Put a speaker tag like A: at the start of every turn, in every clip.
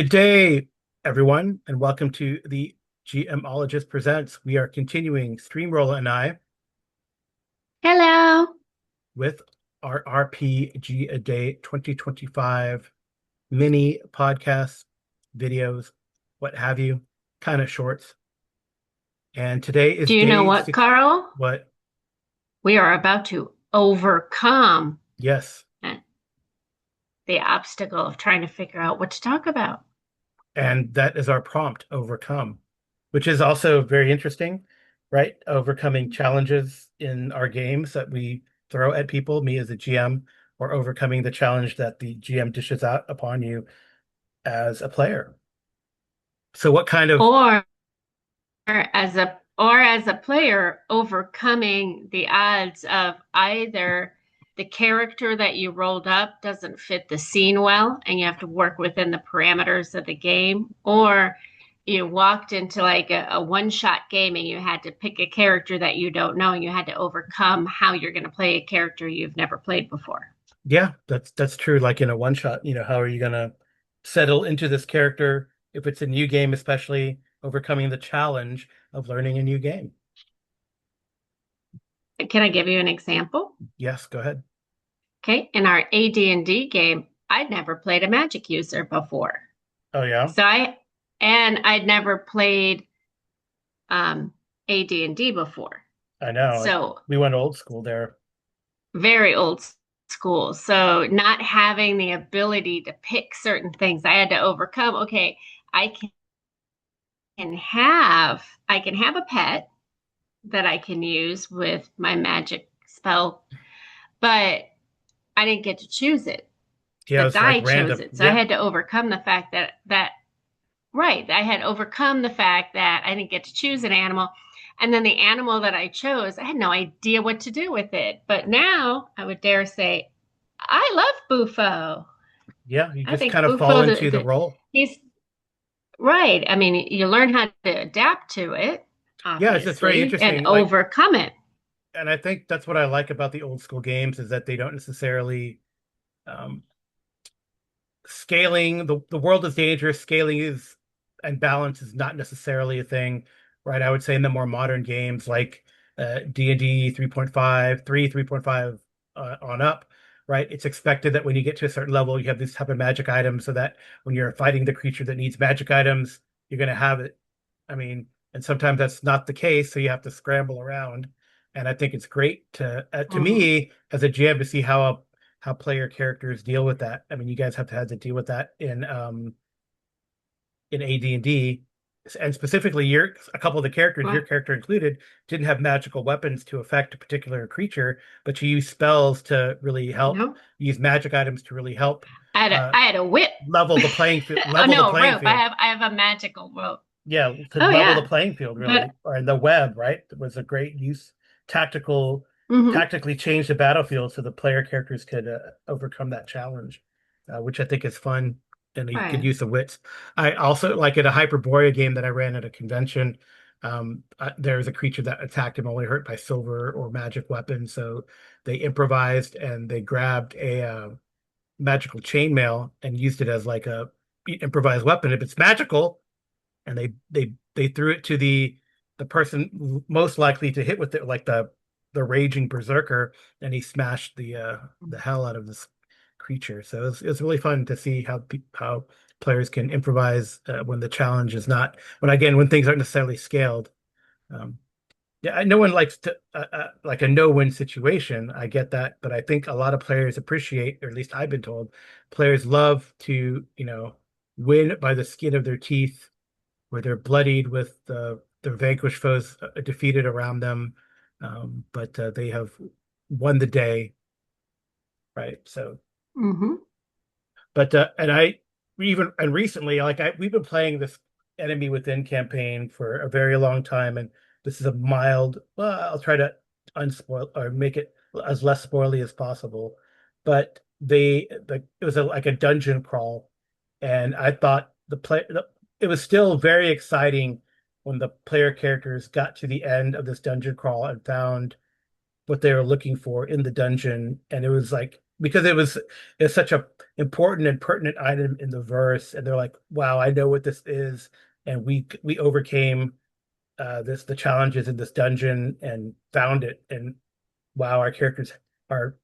A: Good day, everyone, and welcome to the GMologist Presents. We are continuing, Streamroller and I,
B: Hello.
A: with our RPG A Day 2025 mini podcasts, videos, what have you, kind of shorts. And today is
B: Do you know
A: day
B: what,
A: six.
B: Carl?
A: What?
B: We are about to overcome
A: Yes.
B: the obstacle of trying to figure out what to talk about.
A: And that is our prompt, overcome, which is also very interesting, right? Overcoming challenges in our games that we throw at people, me as a GM, or overcoming the challenge that the GM dishes out upon you as a player. So what kind of,
B: Or as a player, overcoming the odds of either the character that you rolled up doesn't fit the scene well and you have to work within the parameters of the game, or you walked into like a one-shot game and you had to pick a character that you don't know and you had to overcome how you're going to play a character you've never played before.
A: yeah, that's true. Like in a one shot, how are you gonna settle into this character if it's a new game, especially overcoming the challenge of learning a new game?
B: Can I give you an example?
A: Yes, go ahead.
B: Okay, in our AD&D game, I'd never played a magic user before.
A: Oh yeah,
B: So I'd never played um AD&D before.
A: I know.
B: So
A: We went old school there.
B: very old school. So not having the ability to pick certain things, I had to overcome. Okay, I I can have a pet that I can use with my magic spell, but I didn't get to choose it.
A: Yeah,
B: The
A: it's like
B: die chose
A: random.
B: it. So I
A: Yeah.
B: had to overcome the fact that right, I had overcome the fact that I didn't get to choose an animal. And then the animal that I chose, I had no idea what to do with it. But now I would dare say, I love Bufo.
A: Yeah, you
B: I
A: just
B: think
A: kind of fall
B: Bufo,
A: into the role.
B: he's right. I mean, you learn how to adapt to it,
A: Yeah, it's very
B: obviously, and
A: interesting. Like,
B: overcome it.
A: and I think that's what I like about the old school games is that they don't necessarily um, scaling. The world is dangerous. Scaling is and balance is not necessarily a thing, right? I would say in the more modern games like D&D 3.5, 3.5 on up, right? It's expected that when you get to a certain level, you have these type of magic items so that when you're fighting the creature that needs magic items, you're going to have it. I mean, and sometimes that's not the case, so you have to scramble around. And I think it's great to
B: Mhm.
A: me as a GM to see how player characters deal with that. I mean, you guys have to had to deal with that in AD&D, and specifically your a couple of the characters, your
B: Right.
A: character included, didn't have magical weapons to affect a particular creature, but you use spells to really help,
B: No,
A: use magic items to really help uh,
B: I had a whip.
A: level the playing field,
B: Oh
A: level the
B: no, a
A: playing
B: rope. I
A: field.
B: have I have a magical rope.
A: Yeah, to
B: Oh
A: level the
B: yeah,
A: playing field
B: but
A: really, or the web, right? It was a great use, tactical,
B: hmm
A: tactically change the battlefield so the player characters could overcome that challenge, which I think is fun and a good
B: right.
A: use of wits. I also like in a Hyperborea game that I ran at a convention. There was a creature that attacked him only hurt by silver or magic weapons, so they improvised and they grabbed a magical chainmail and used it as like a improvised weapon. If it's magical, and they threw it to the person most likely to hit with it, like the raging berserker, and he smashed the hell out of this creature. So it's really fun to see how players can improvise when the challenge is not when things aren't necessarily scaled. Um, yeah, no one likes to like a no-win situation. I get that, but I think a lot of players appreciate, or at least I've been told, players love to win by the skin of their teeth where they're bloodied with their vanquished foes defeated around them, but they have won the day, right? So,
B: hmm
A: but and I even and recently, we've been playing this Enemy Within campaign for a very long time, and this is a mild. Well, I'll try to unspoil or make it as less spoily as possible, but it was like a dungeon crawl, and I thought it was still very exciting when the player characters got to the end of this dungeon crawl and found what they were looking for in the dungeon, and it was like because it's such a important and pertinent item in the verse, and they're like, "Wow, I know what this is," and we overcame the challenges in this dungeon and found it, and wow, our characters are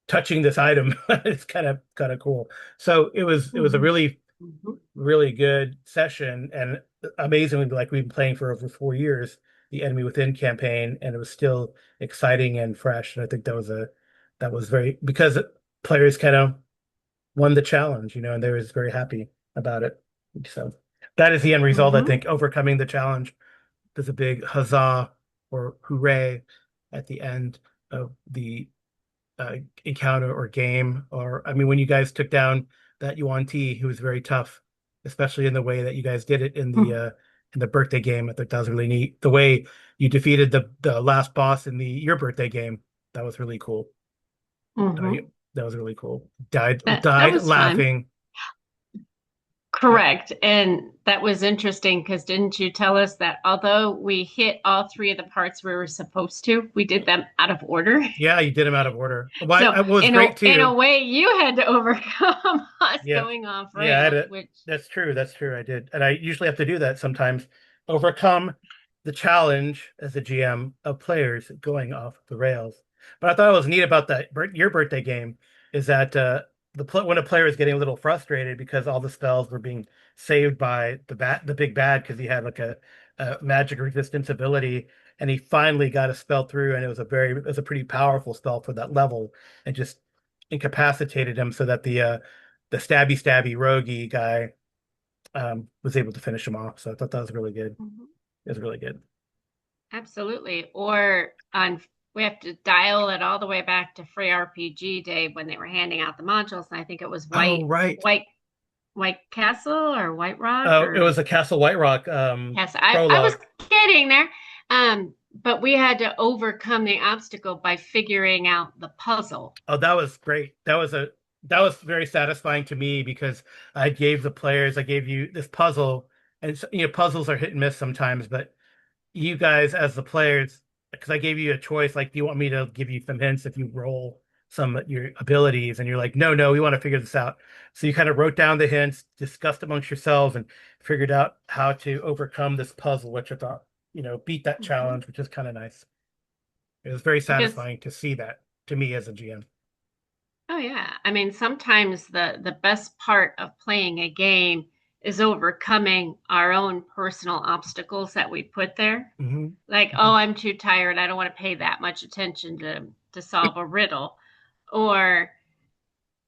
A: touching this item. It's kind of cool. So it was a
B: Mhm.
A: really
B: Mhm.
A: really good session, and amazingly, like we've been playing for over 4 years, the Enemy Within campaign, and it was still exciting and fresh. And I think that was very because players kind of won the challenge, and they was very happy about it. So that is the end result, I
B: Mhm.
A: think, overcoming the challenge. There's a big huzzah or hooray at the end of the uh, encounter or game. Or I mean, when you guys took down that Yuan Ti, who was very tough, especially in the way that you guys did it in the birthday game. I thought that was really neat. The way you defeated the last boss in the your birthday game, that was really cool.
B: Mhm.
A: That was really cool. Died
B: That
A: died
B: was fun.
A: laughing. Uh,
B: Correct. And that was interesting because didn't you tell us that although we hit all three of the parts we were supposed to, we did them out of order?
A: yeah, you did him out of order. Well,
B: So
A: what was great
B: in a
A: too.
B: way you had to overcome us
A: Yeah.
B: going off
A: Yeah, I had
B: rails,
A: a,
B: which
A: that's true. That's true. I did. And I usually have to do that sometimes. Overcome the challenge as a GM of players going off the rails. But I thought it was neat about your birthday game is that when a player is getting a little frustrated because all the spells were being saved by the big bad because he had like a magic resistance ability, and he finally got a spell through, and it was a pretty powerful spell for that level, and just incapacitated him so that the stabby roguey guy was able to finish him off. So I thought that was really good.
B: Mhm.
A: It was really good.
B: Absolutely. Or on we have to dial it all the way back to free RPG day when they were handing out the modules, and I think it was
A: Oh, right.
B: White Castle or White Rock
A: It was
B: or
A: a Castle White Rock
B: Yes, I was
A: prologue.
B: getting there. But we had to overcome the obstacle by figuring out the puzzle.
A: Oh, that was great. That was very satisfying to me because I gave you this puzzle, and puzzles are hit and miss sometimes, but you guys as the players, because I gave you a choice, like, do you want me to give you some hints if you roll some of your abilities? And you're like, no, no, we want to figure this out. So you kind of wrote down the hints, discussed amongst yourselves, and figured out how to overcome this puzzle, which I thought, beat that
B: Mhm.
A: challenge, which is kind of nice. It was very
B: Because,
A: satisfying to see that to me as a GM.
B: oh yeah, I mean, sometimes the best part of playing a game is overcoming our own personal obstacles that we put there.
A: Hmm.
B: Like, oh,
A: Hmm.
B: I'm too tired. I don't want to pay that much attention to solve a riddle. Or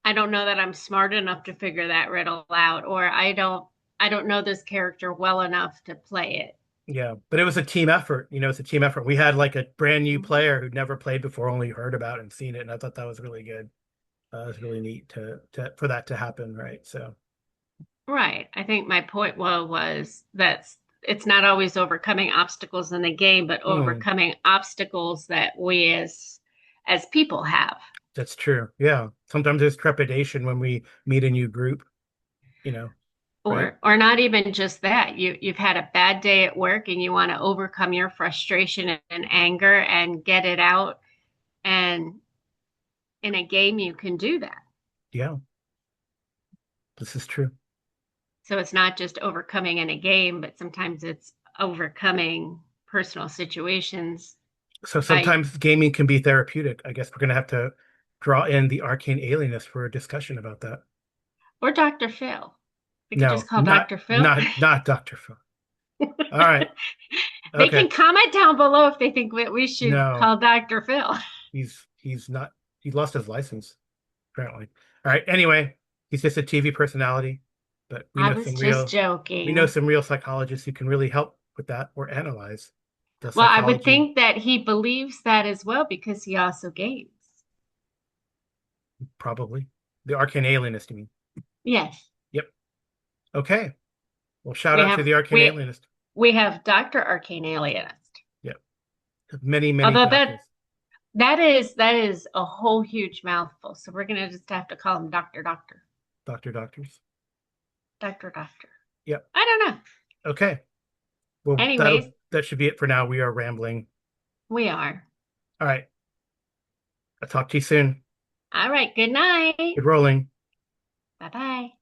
B: I don't know that I'm smart enough to figure that riddle out. Or I don't know this character well enough to play it.
A: Yeah, but it was a team effort. It's a team effort. We had like a brand new
B: Mhm.
A: player who'd never played before, only heard about it and seen it, and I thought that was really good. It was really neat to for that to happen, right? So,
B: Right. I think my point was that it's not always overcoming obstacles in the game, but
A: mm,
B: overcoming obstacles that we as people have.
A: that's true. Yeah, sometimes there's trepidation when we meet a new group, you know, right?
B: Or not even just that. You've had a bad day at work and you want to overcome your frustration and anger and get it out. And in a game you can do that.
A: Yeah, this is true.
B: So it's not just overcoming in a game, but sometimes it's overcoming personal situations
A: So
B: by
A: sometimes gaming can be therapeutic. I guess we're gonna have to draw in the arcane alienist for a discussion about that.
B: or Dr. Phil. We could just
A: No,
B: call Dr. Phil.
A: not Dr. Phil. All right.
B: They
A: Okay.
B: can comment down below if they think we should
A: No,
B: call Dr. Phil.
A: he's not. He lost his license apparently. All right. Anyway, he's just a TV personality, but
B: I was just
A: we know
B: joking.
A: some real psychologists who can really help with that or analyze the
B: Well, I would
A: psychology.
B: think that he believes that as well because he also games.
A: Probably the arcane alienist. You mean?
B: Yes,
A: Yep. Okay. Well, shout
B: we
A: out to
B: have
A: the arcane
B: we
A: alienist.
B: we have Dr. Arcane Alienist.
A: Yep. Many
B: Although
A: doctors,
B: that is a whole huge mouthful. So we're gonna just have to call him
A: doctors.
B: Doctor.
A: Yep.
B: I don't know.
A: Okay. Well,
B: Anyways,
A: that should be it for now. We are rambling.
B: we are.
A: All right. I'll talk to you soon.
B: All right, good night.
A: Good rolling.
B: Bye bye.